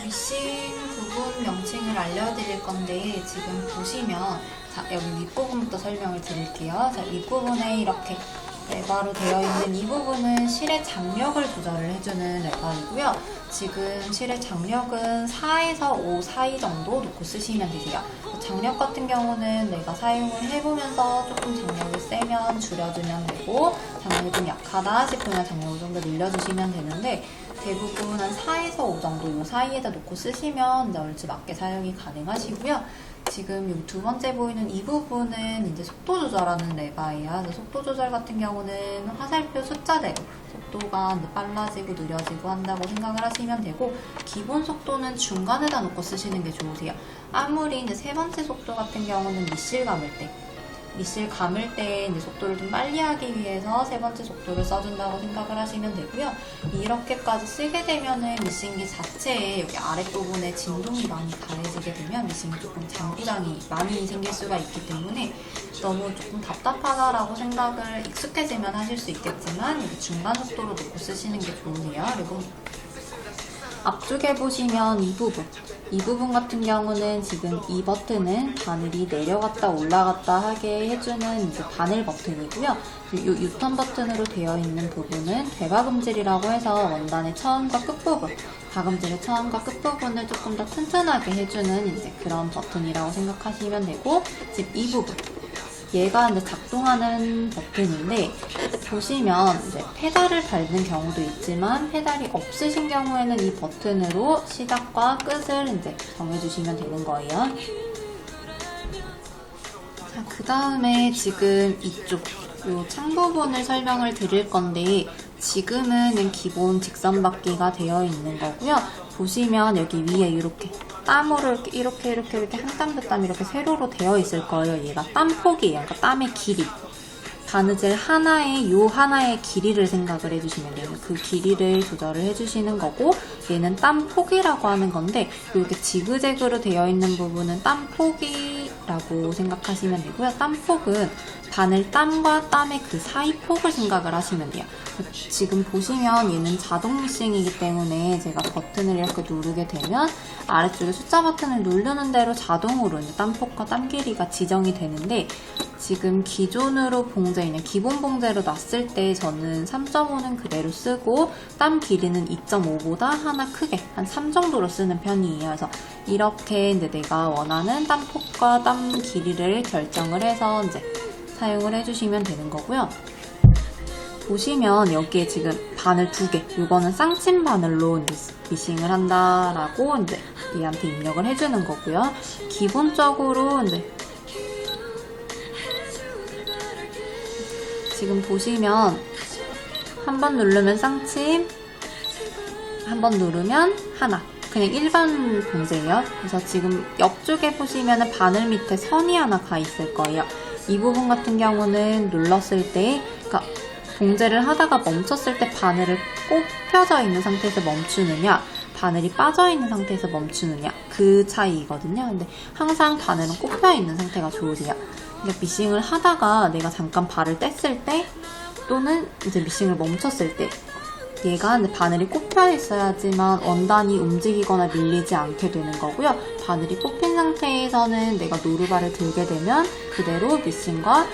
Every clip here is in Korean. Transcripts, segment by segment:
미싱 부분 명칭을 알려드릴 건데 지금 보시면 여기 윗부분부터 설명을 드릴게요. 윗부분에 이렇게 레버로 되어 있는 이 부분은 실의 장력을 조절을 해주는 레버이고요. 지금 실의 장력은 4에서 5 사이 정도 놓고 쓰시면 되세요. 장력 같은 경우는 내가 사용을 해보면서 조금 장력이 세면 줄여주면 되고, 장력이 좀 약하다 싶으면 장력을 좀 더 늘려주시면 되는데, 대부분 한 4에서 5 정도 이 사이에다 놓고 쓰시면 얼추 맞게 사용이 가능하시고요. 지금 이 두 번째 보이는 이 부분은 이제 속도 조절하는 레버예요. 속도 조절 같은 경우는 화살표 숫자대로 속도가 이제 빨라지고 느려지고 한다고 생각을 하시면 되고, 기본 속도는 중간에다 놓고 쓰시는 게 좋으세요. 아무리 이제 세 번째 속도 같은 경우는 미실 감을 때 이제 속도를 좀 빨리 하기 위해서 세 번째 속도를 써준다고 생각을 하시면 되고요. 이렇게까지 쓰게 되면은 미싱기 자체에 여기 아랫부분에 진동이 많이 가해지게 되면 미싱이 조금 장기장이 많이 생길 수가 있기 때문에 너무 조금 답답하다라고 생각을 익숙해지면 하실 수 있겠지만 여기 중간 속도로 놓고 쓰시는 게 좋으세요. 그리고 앞쪽에 보시면 이 부분 같은 경우는 지금 이 버튼은 바늘이 내려갔다 올라갔다 하게 해주는 이제 바늘 버튼이고요. 이 유턴 버튼으로 되어 있는 부분은 되박음질이라고 해서 원단의 처음과 끝부분, 박음질의 처음과 끝부분을 조금 더 튼튼하게 해주는 이제 그런 버튼이라고 생각하시면 되고, 지금 이 부분, 얘가 이제 작동하는 버튼인데, 보시면 이제 페달을 밟는 경우도 있지만 페달이 없으신 경우에는 이 버튼으로 시작과 끝을 이제 정해주시면 되는 거예요. 자, 그 다음에 지금 이쪽 요 창 부분을 설명을 드릴 건데, 지금은 기본 직선받기가 되어 있는 거고요. 보시면 여기 위에 이렇게 땀으로 이렇게 한 땀 두 땀 이렇게 세로로 되어 있을 거예요. 얘가 땀 폭이에요. 그러니까 땀의 길이. 바느질 하나의 길이를 생각을 해주시면 돼요. 그 길이를 조절을 해주시는 거고, 얘는 땀 폭이라고 하는 건데, 이렇게 지그재그로 되어 있는 부분은 땀 폭이라고 생각하시면 되고요. 땀 폭은 바늘 땀과 땀의 그 사이 폭을 생각을 하시면 돼요. 지금 보시면 얘는 자동 미싱이기 때문에 제가 버튼을 이렇게 누르게 되면 아래쪽에 숫자 버튼을 누르는 대로 자동으로 이제 땀 폭과 땀 길이가 지정이 되는데, 지금 기존으로 봉제인 기본 봉제로 놨을 때 저는 3.5는 그대로 쓰고 땀 길이는 2.5보다 하나 크게 한 3 정도로 쓰는 편이에요. 그래서 이렇게 이제 내가 원하는 땀 폭과 땀 길이를 결정을 해서 이제 사용을 해주시면 되는 거고요. 보시면 여기에 지금 바늘 2개, 이거는 쌍침 바늘로 이제 미싱을 한다라고 이제 얘한테 입력을 해주는 거고요. 기본적으로 이제 지금 보시면 한 번 누르면 쌍침, 한 번 누르면 하나. 그냥 일반 봉제예요. 그래서 지금 옆쪽에 보시면 바늘 밑에 선이 하나 가 있을 거예요. 이 부분 같은 경우는 눌렀을 때, 그러니까 봉제를 하다가 멈췄을 때 바늘을 꼭 펴져 있는 상태에서 멈추느냐, 바늘이 빠져 있는 상태에서 멈추느냐, 그 차이거든요. 근데 항상 바늘은 꼽혀 있는 상태가 좋으세요. 그러니까 미싱을 하다가 내가 잠깐 발을 뗐을 때, 또는 이제 미싱을 멈췄을 때, 얘가 이제 바늘이 꼽혀 있어야지만 원단이 움직이거나 밀리지 않게 되는 거고요. 바늘이 꼽힌 상태에서는 내가 노루발을 들게 되면 그대로 미싱과,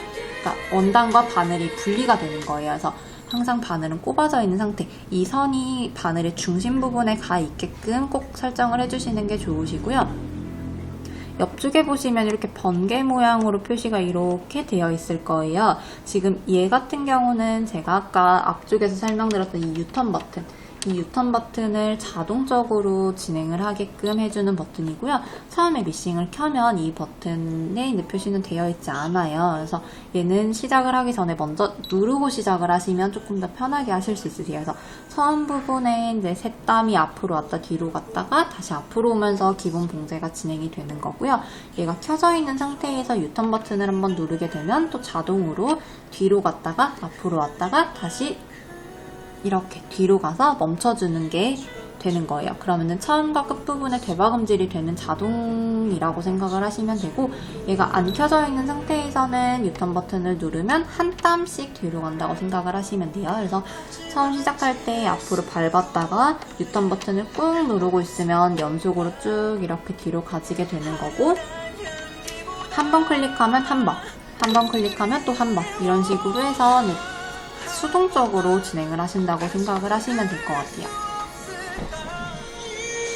그러니까 원단과 바늘이 분리가 되는 거예요. 그래서 항상 바늘은 꼽아져 있는 상태, 이 선이 바늘의 중심 부분에 가 있게끔 꼭 설정을 해주시는 게 좋으시고요. 옆쪽에 보시면 이렇게 번개 모양으로 표시가 이렇게 되어 있을 거예요. 지금 얘 같은 경우는 제가 아까 앞쪽에서 설명드렸던 이 유턴 버튼, 이 유턴 버튼을 자동적으로 진행을 하게끔 해주는 버튼이고요. 처음에 미싱을 켜면 이 버튼에 이제 표시는 되어 있지 않아요. 그래서 얘는 시작을 하기 전에 먼저 누르고 시작을 하시면 조금 더 편하게 하실 수 있으세요. 그래서 처음 부분에 이제 셋땀이 앞으로 왔다 뒤로 갔다가 다시 앞으로 오면서 기본 봉제가 진행이 되는 거고요. 얘가 켜져 있는 상태에서 유턴 버튼을 한번 누르게 되면 또 자동으로 뒤로 갔다가 앞으로 왔다가 다시 이렇게 뒤로 가서 멈춰주는 게 되는 거예요. 그러면은 처음과 끝부분에 대박음질이 되는 자동이라고 생각을 하시면 되고, 얘가 안 켜져 있는 상태에서는 유턴 버튼을 누르면 한 땀씩 뒤로 간다고 생각을 하시면 돼요. 그래서 처음 시작할 때 앞으로 밟았다가 유턴 버튼을 꾹 누르고 있으면 연속으로 쭉 이렇게 뒤로 가지게 되는 거고, 한 번 클릭하면 한 번, 한 번 클릭하면 또 한 번, 이런 식으로 해서 수동적으로 진행을 하신다고 생각을 하시면 될 것 같아요.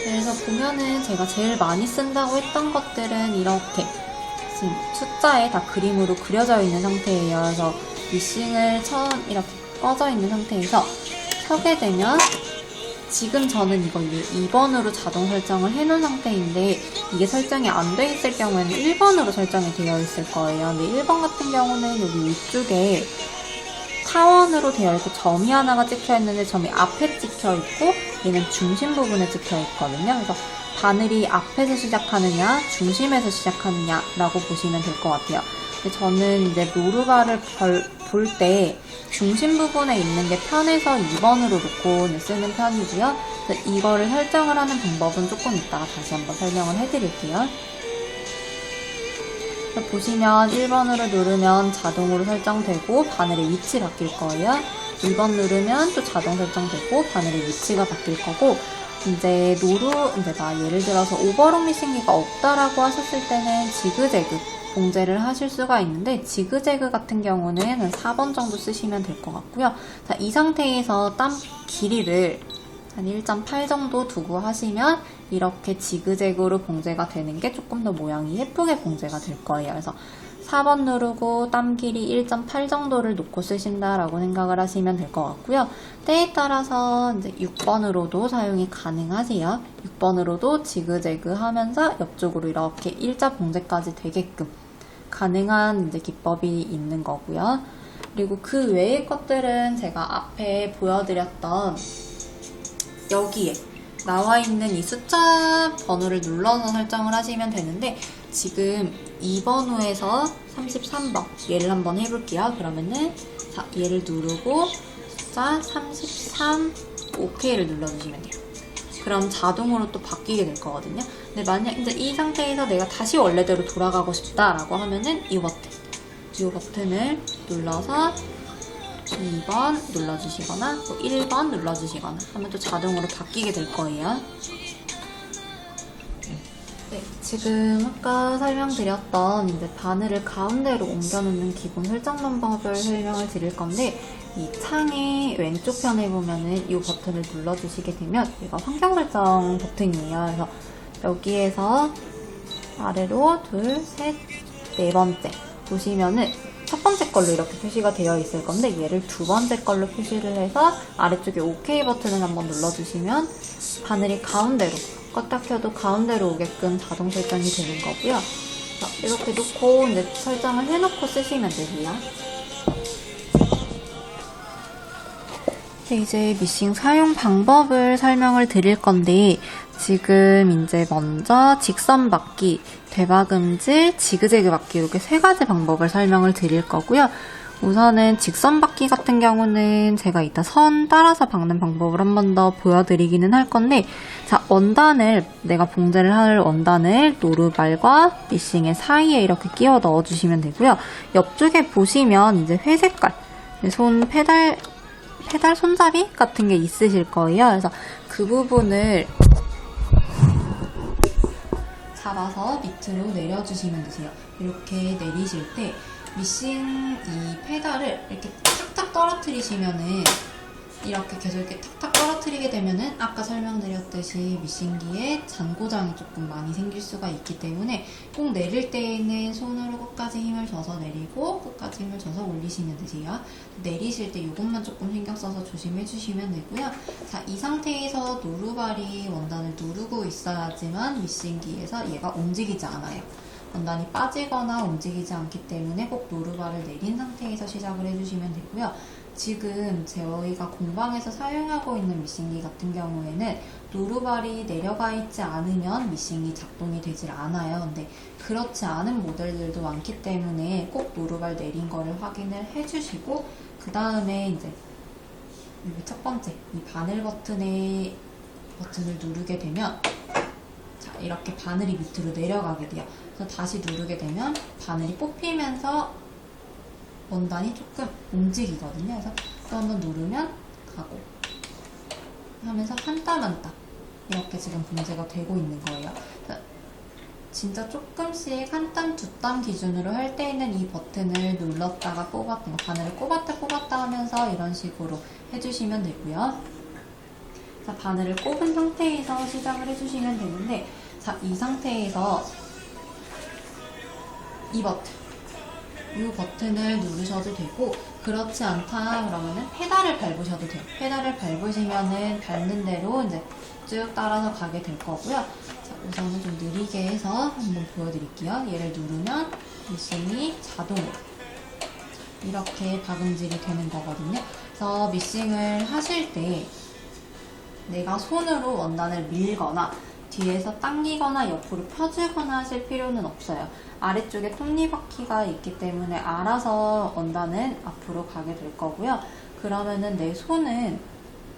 그래서 보면은 제가 제일 많이 쓴다고 했던 것들은 이렇게 지금 숫자에 다 그림으로 그려져 있는 상태예요. 그래서 미싱을 처음 이렇게 꺼져 있는 상태에서 켜게 되면, 지금 저는 이걸 2번으로 자동 설정을 해놓은 상태인데, 이게 설정이 안 돼 있을 경우에는 1번으로 설정이 되어 있을 거예요. 근데 1번 같은 경우는 여기 위쪽에 타원으로 되어 있고 점이 하나가 찍혀 있는데 점이 앞에 찍혀 있고 얘는 중심 부분에 찍혀 있거든요. 그래서 바늘이 앞에서 시작하느냐 중심에서 시작하느냐 라고 보시면 될 것 같아요. 근데 저는 이제 노루발을 볼 때 중심 부분에 있는 게 편해서 2번으로 놓고 쓰는 편이고요. 그래서 이거를 설정을 하는 방법은 조금 이따가 다시 한번 설명을 해드릴게요. 보시면 1번으로 누르면 자동으로 설정되고 바늘의 위치 바뀔 거예요. 2번 누르면 또 자동 설정되고 바늘의 위치가 바뀔 거고, 이제 예를 들어서 오버록 미싱기가 없다라고 하셨을 때는 지그재그 봉제를 하실 수가 있는데, 지그재그 같은 경우는 한 4번 정도 쓰시면 될 것 같고요. 자, 이 상태에서 땀 길이를 한 1.8 정도 두고 하시면 이렇게 지그재그로 봉제가 되는 게 조금 더 모양이 예쁘게 봉제가 될 거예요. 그래서 4번 누르고 땀 길이 1.8 정도를 놓고 쓰신다라고 생각을 하시면 될 것 같고요. 때에 따라서 이제 6번으로도 사용이 가능하세요. 6번으로도 지그재그 하면서 옆쪽으로 이렇게 일자 봉제까지 되게끔 가능한 이제 기법이 있는 거고요. 그리고 그 외의 것들은 제가 앞에 보여드렸던 여기에 나와 있는 이 숫자 번호를 눌러서 설정을 하시면 되는데, 지금 2번 후에서 33번 얘를 한번 해볼게요. 그러면은 자, 얘를 누르고 숫자 33 OK를 눌러주시면 돼요. 그럼 자동으로 또 바뀌게 될 거거든요. 근데 만약 이제 이 상태에서 내가 다시 원래대로 돌아가고 싶다라고 하면은 이 버튼을 눌러서 2번 눌러주시거나 또 1번 눌러주시거나 하면 또 자동으로 바뀌게 될 거예요. 네, 지금 아까 설명드렸던 이제 바늘을 가운데로 옮겨놓는 기본 설정 방법을 설명을 드릴 건데, 이 창의 왼쪽 편에 보면은 이 버튼을 눌러주시게 되면 얘가 환경 설정 버튼이에요. 그래서 여기에서 아래로 둘, 셋, 네 번째 보시면은 첫 번째 걸로 이렇게 표시가 되어 있을 건데, 얘를 두 번째 걸로 표시를 해서 아래쪽에 OK 버튼을 한번 눌러주시면 바늘이 가운데로, 껐다 켜도 가운데로 오게끔 자동 설정이 되는 거고요. 자, 이렇게 놓고 이제 설정을 해놓고 쓰시면 되세요. 이제 미싱 사용 방법을 설명을 드릴 건데, 지금 이제 먼저 직선 받기, 대박음질, 지그재그 받기 이렇게 세 가지 방법을 설명을 드릴 거고요. 우선은 직선 받기 같은 경우는 제가 이따 선 따라서 박는 방법을 한 번 더 보여드리기는 할 건데, 자, 내가 봉제를 할 원단을 노루발과 미싱의 사이에 이렇게 끼워 넣어주시면 되고요. 옆쪽에 보시면 이제 회색깔, 페달 손잡이 같은 게 있으실 거예요. 그래서 그 부분을 잡아서 밑으로 내려주시면 되세요. 이렇게 내리실 때 미싱 이 페달을 이렇게 탁탁 떨어뜨리시면은, 이렇게 계속 이렇게 탁탁 떨어뜨리게 되면은 아까 설명드렸듯이 미싱기에 잔고장이 조금 많이 생길 수가 있기 때문에 꼭 내릴 때에는 손으로 끝까지 힘을 줘서 내리고 끝까지 힘을 줘서 올리시면 되세요. 내리실 때 이것만 조금 신경 써서 조심해 주시면 되고요. 자, 이 상태에서 노루발이 원단을 누르고 있어야지만 미싱기에서 얘가 움직이지 않아요. 원단이 빠지거나 움직이지 않기 때문에 꼭 노루발을 내린 상태에서 시작을 해주시면 되고요. 지금 저희가 공방에서 사용하고 있는 미싱기 같은 경우에는 노루발이 내려가 있지 않으면 미싱기 작동이 되질 않아요. 근데 그렇지 않은 모델들도 많기 때문에 꼭 노루발 내린 거를 확인을 해주시고, 그 다음에 이제 여기 첫 번째 이 바늘 버튼에 버튼을 누르게 되면 자, 이렇게 바늘이 밑으로 내려가게 돼요. 그래서 다시 누르게 되면 바늘이 뽑히면서 원단이 조금 움직이거든요. 그래서 또 한번 누르면 가고 하면서 한 땀 한 땀 이렇게 지금 봉제가 되고 있는 거예요. 진짜 조금씩 한 땀, 두 땀 기준으로 할 때에는 이 버튼을 눌렀다가 뽑았다, 바늘을 꼽았다 뽑았다 하면서 이런 식으로 해주시면 되고요. 자, 바늘을 꼽은 상태에서 시작을 해주시면 되는데, 자, 이 상태에서 이 버튼을 누르셔도 되고, 그렇지 않다 그러면은 페달을 밟으셔도 돼요. 페달을 밟으시면은 밟는 대로 이제 쭉 따라서 가게 될 거고요. 자, 우선은 좀 느리게 해서 한번 보여드릴게요. 얘를 누르면 미싱이 자동으로 이렇게 박음질이 되는 거거든요. 그래서 미싱을 하실 때 내가 손으로 원단을 밀거나 뒤에서 당기거나 옆으로 펴주거나 하실 필요는 없어요. 아래쪽에 톱니바퀴가 있기 때문에 알아서 원단은 앞으로 가게 될 거고요. 그러면은 내 손은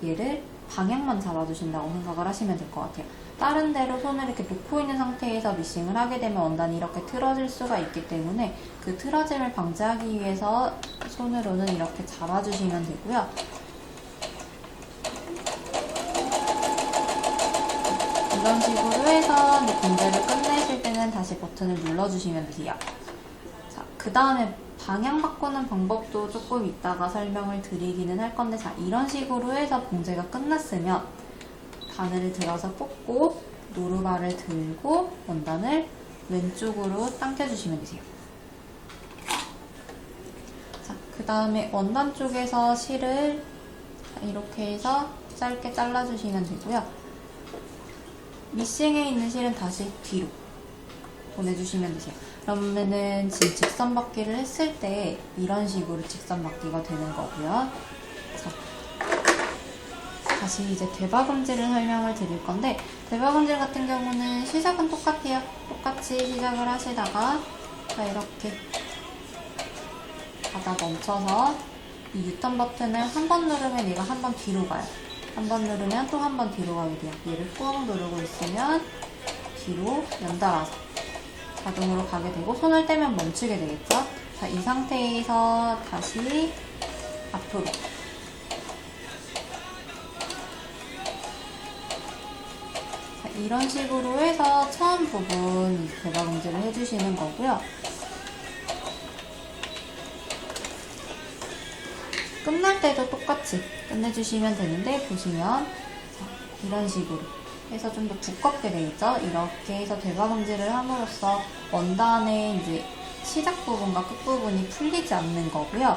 얘를 방향만 잡아주신다고 생각을 하시면 될 것 같아요. 다른 데로 손을 이렇게 놓고 있는 상태에서 미싱을 하게 되면 원단이 이렇게 틀어질 수가 있기 때문에 그 틀어짐을 방지하기 위해서 손으로는 이렇게 잡아주시면 되고요. 이런 식으로 해서 봉제를 끝내실 때는 다시 버튼을 눌러주시면 돼요. 자, 그 다음에 방향 바꾸는 방법도 조금 이따가 설명을 드리기는 할 건데, 자, 이런 식으로 해서 봉제가 끝났으면 바늘을 들어서 뽑고 노루발을 들고 원단을 왼쪽으로 당겨주시면 되세요. 자, 그 다음에 원단 쪽에서 실을 이렇게 해서 짧게 잘라주시면 되고요. 미싱에 있는 실은 다시 뒤로 보내주시면 되세요. 그러면은 지금 직선 받기를 했을 때 이런 식으로 직선 받기가 되는 거고요. 자, 다시 이제 대박음질을 설명을 드릴 건데, 대박음질 같은 경우는 시작은 똑같아요. 똑같이 시작을 하시다가 자, 이렇게 가다 멈춰서 이 유턴 버튼을 한 번 누르면 얘가 한 번 뒤로 가요. 한 번 누르면 또 한 번 뒤로 가게 돼요. 얘를 꾹 누르고 있으면 뒤로 연달아서 자동으로 가게 되고, 손을 떼면 멈추게 되겠죠. 자, 이 상태에서 다시 앞으로 자, 이런 식으로 해서 처음 부분 대박음질을 해주시는 거고요. 끝날 때도 똑같이 끝내주시면 되는데, 보시면 자, 이런 식으로 해서 좀 더 두껍게 되겠죠? 이렇게 해서 대박음질을 함으로써 원단의 이제 시작 부분과 끝 부분이 풀리지 않는 거고요.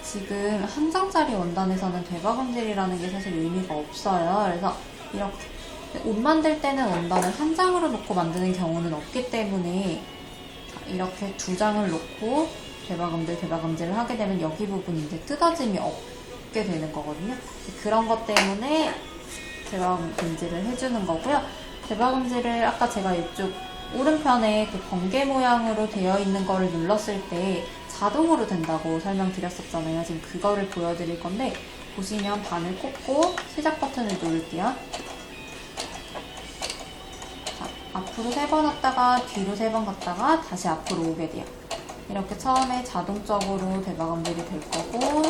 지금 한 장짜리 원단에서는 대박음질이라는 게 사실 의미가 없어요. 그래서 이렇게 옷 만들 때는 원단을 한 장으로 놓고 만드는 경우는 없기 때문에 이렇게 두 장을 놓고 대박음질을 하게 되면 여기 부분이 이제 뜯어짐이 없게 되는 거거든요. 그런 것 때문에 대박음질을 해주는 거고요. 대박음질을 아까 제가 이쪽 오른편에 그 번개 모양으로 되어 있는 거를 눌렀을 때 자동으로 된다고 설명드렸었잖아요. 지금 그거를 보여드릴 건데, 보시면 바늘 꽂고 시작 버튼을 누를게요. 자, 앞으로 3번 왔다가 뒤로 3번 갔다가 다시 앞으로 오게 돼요. 이렇게 처음에 자동적으로 대박음질이 될 거고,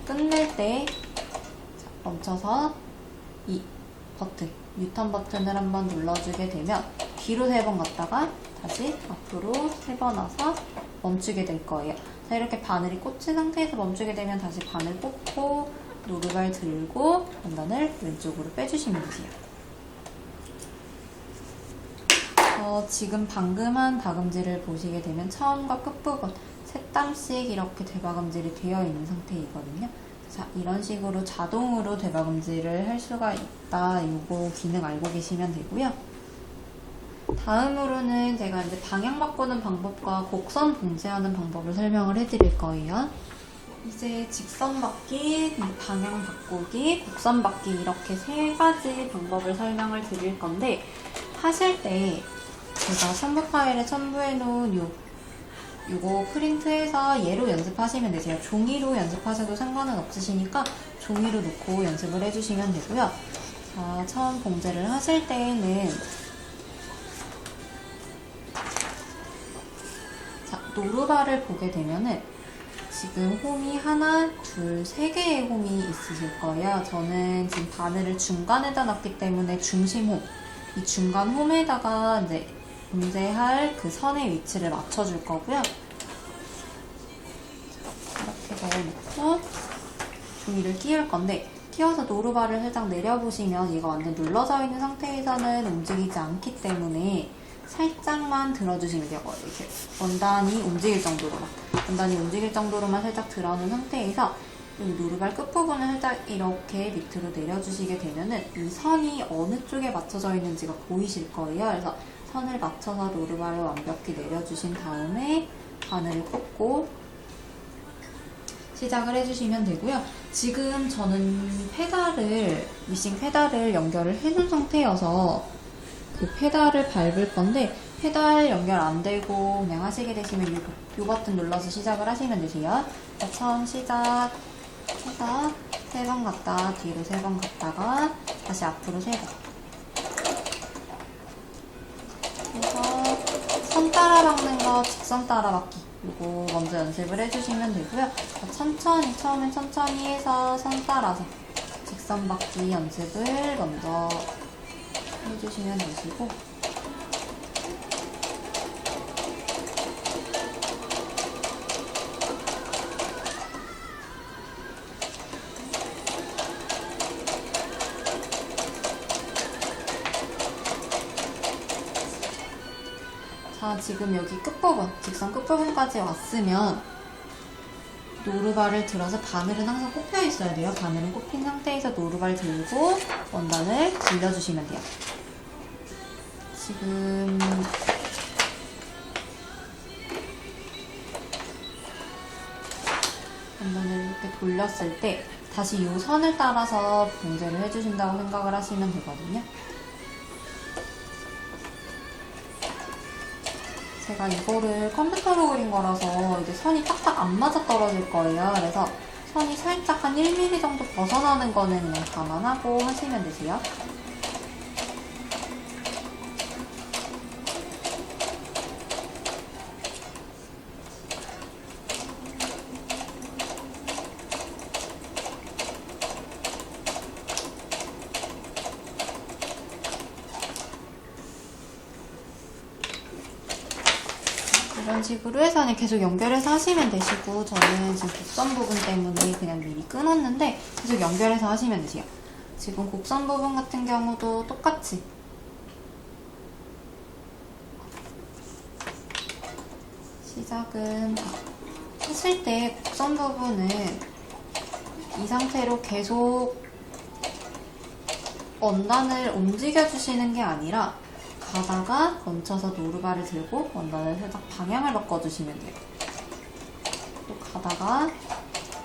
끝낼 때 멈춰서 이 버튼, 유턴 버튼을 한번 눌러주게 되면 뒤로 3번 갔다가 다시 앞으로 3번 와서 멈추게 될 거예요. 자, 이렇게 바늘이 꽂힌 상태에서 멈추게 되면 다시 바늘 꽂고 노루발 들고 원단을 왼쪽으로 빼주시면 되세요. 지금 방금 한 박음질을 보시게 되면 처음과 끝부분 3땀씩 이렇게 대박음질이 되어 있는 상태이거든요. 자, 이런 식으로 자동으로 대박음질을 할 수가 있다. 이거 기능 알고 계시면 되고요. 다음으로는 제가 이제 방향 바꾸는 방법과 곡선 봉제하는 방법을 설명을 해드릴 거예요. 이제 직선 받기, 방향 바꾸기, 곡선 받기 이렇게 3가지 방법을 설명을 드릴 건데, 하실 때 제가 첨부 파일에 첨부해 놓은 이거 프린트해서 얘로 연습하시면 되세요. 종이로 연습하셔도 상관은 없으시니까 종이로 놓고 연습을 해주시면 되고요. 자, 처음 봉제를 하실 때에는 자, 노루발을 보게 되면은 지금 홈이 하나, 둘, 세 개의 홈이 있으실 거예요. 저는 지금 바늘을 중간에다 놨기 때문에 중심 홈, 이 중간 홈에다가 이제 봉제할 그 선의 위치를 맞춰줄 거고요. 이렇게 넣어놓고 종이를 끼울 건데, 끼워서 노루발을 살짝 내려보시면 얘가 완전 눌러져 있는 상태에서는 움직이지 않기 때문에 살짝만 들어주시면 돼요. 이렇게 원단이 움직일 정도로만 살짝 들어놓은 상태에서 이 노루발 끝부분을 살짝 이렇게 밑으로 내려주시게 되면은 이 선이 어느 쪽에 맞춰져 있는지가 보이실 거예요. 그래서 선을 맞춰서 노루발을 완벽히 내려주신 다음에 바늘을 꽂고 시작을 해주시면 되고요. 지금 저는 미싱 페달을 연결을 해놓은 상태여서 그 페달을 밟을 건데, 페달 연결 안 되고 그냥 하시게 되시면 요 버튼 눌러서 시작을 하시면 되세요. 처음 시작해서 3번 갔다 뒤로 3번 갔다가 다시 앞으로 3번 그래서 선 따라 박는 거, 직선 따라 박기 이거 먼저 연습을 해주시면 되고요. 처음엔 천천히 해서 선 따라서 직선 박기 연습을 먼저 해주시면 되시고, 자, 지금 여기 끝부분, 직선 끝부분까지 왔으면 노루발을 들어서 바늘은 항상 꼽혀 있어야 돼요. 바늘은 꼽힌 상태에서 노루발 들고 원단을 돌려주시면 돼요. 지금 원단을 이렇게 돌렸을 때 다시 이 선을 따라서 봉제를 해주신다고 생각을 하시면 되거든요. 제가 이거를 컴퓨터로 그린 거라서 이제 선이 딱딱 안 맞아 떨어질 거예요. 그래서 선이 살짝 한 1mm 정도 벗어나는 거는 그냥 감안하고 하시면 되세요. 이런 식으로 해서 그냥 계속 연결해서 하시면 되시고, 저는 지금 곡선 부분 때문에 그냥 미리 끊었는데 계속 연결해서 하시면 되세요. 지금 곡선 부분 같은 경우도 똑같이 시작은 하실 때 곡선 부분은 이 상태로 계속 원단을 움직여주시는 게 아니라 가다가 멈춰서 노루발을 들고 원단을 살짝 방향을 바꿔주시면 돼요. 또 가다가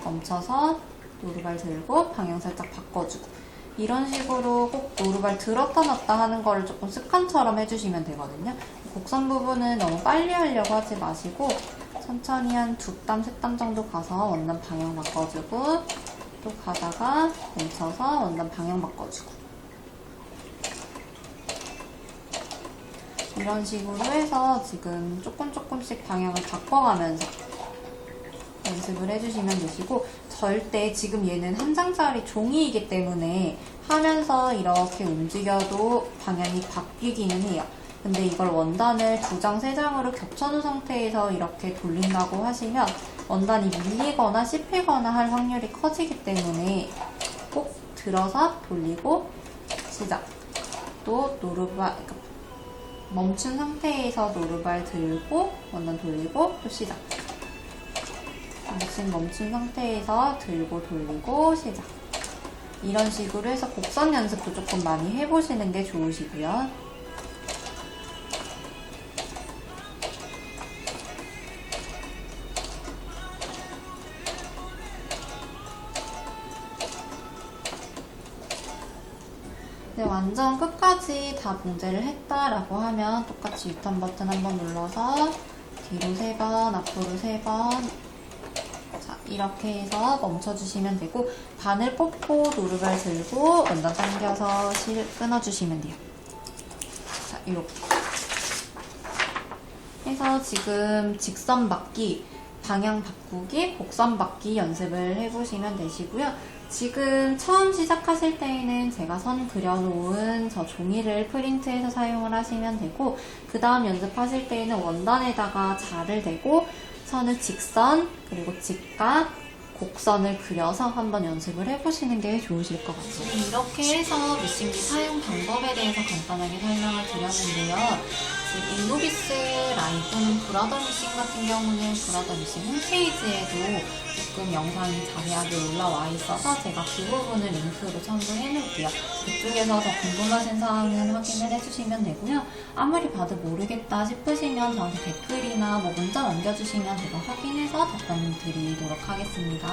멈춰서 노루발 들고 방향 살짝 바꿔주고, 이런 식으로 꼭 노루발 들었다 놨다 하는 거를 조금 습관처럼 해주시면 되거든요. 곡선 부분은 너무 빨리 하려고 하지 마시고 천천히 한 2땀, 3땀 정도 가서 원단 방향 바꿔주고, 또 가다가 멈춰서 원단 방향 바꿔주고, 이런 식으로 해서 지금 조금씩 방향을 바꿔가면서 연습을 해주시면 되시고, 절대 지금 얘는 한 장짜리 종이이기 때문에 하면서 이렇게 움직여도 방향이 바뀌기는 해요. 근데 이걸 원단을 2장, 3장으로 겹쳐놓은 상태에서 이렇게 돌린다고 하시면 원단이 밀리거나 씹히거나 할 확률이 커지기 때문에 꼭 들어서 돌리고 시작. 또 노루발, 멈춘 상태에서 노루발 들고 원단 돌리고 또 시작. 멈춘 상태에서 들고 돌리고 시작. 이런 식으로 해서 곡선 연습도 조금 많이 해보시는 게 좋으시고요. 네, 완전 끝까지 다 봉제를 했다라고 하면 똑같이 유턴 버튼 한번 눌러서 뒤로 3번, 앞으로 3번. 자, 이렇게 해서 멈춰주시면 되고, 바늘 뽑고 노루발 들고 원단 당겨서 실 끊어주시면 돼요. 자, 이렇게 해서 지금 직선 받기, 방향 바꾸기, 곡선 받기 연습을 해보시면 되시고요. 지금 처음 시작하실 때에는 제가 선 그려놓은 저 종이를 프린트해서 사용을 하시면 되고, 그 다음 연습하실 때에는 원단에다가 자를 대고 선을 직선, 그리고 직각, 곡선을 그려서 한번 연습을 해보시는 게 좋으실 것 같아요. 이렇게 해서 미싱기 사용 방법에 대해서 간단하게 설명을 드렸는데요. 지금 인노비스 라인 또는 브라더 미싱 같은 경우는 브라더 미싱 홈페이지에도 조금 영상이 자세하게 올라와 있어서 제가 그 부분을 링크로 첨부해 놓을게요. 그쪽에서 더 궁금하신 사항은 확인을 해주시면 되고요. 아무리 봐도 모르겠다 싶으시면 저한테 댓글이나 문자 남겨주시면 제가 확인해서 답변 드리도록 하겠습니다.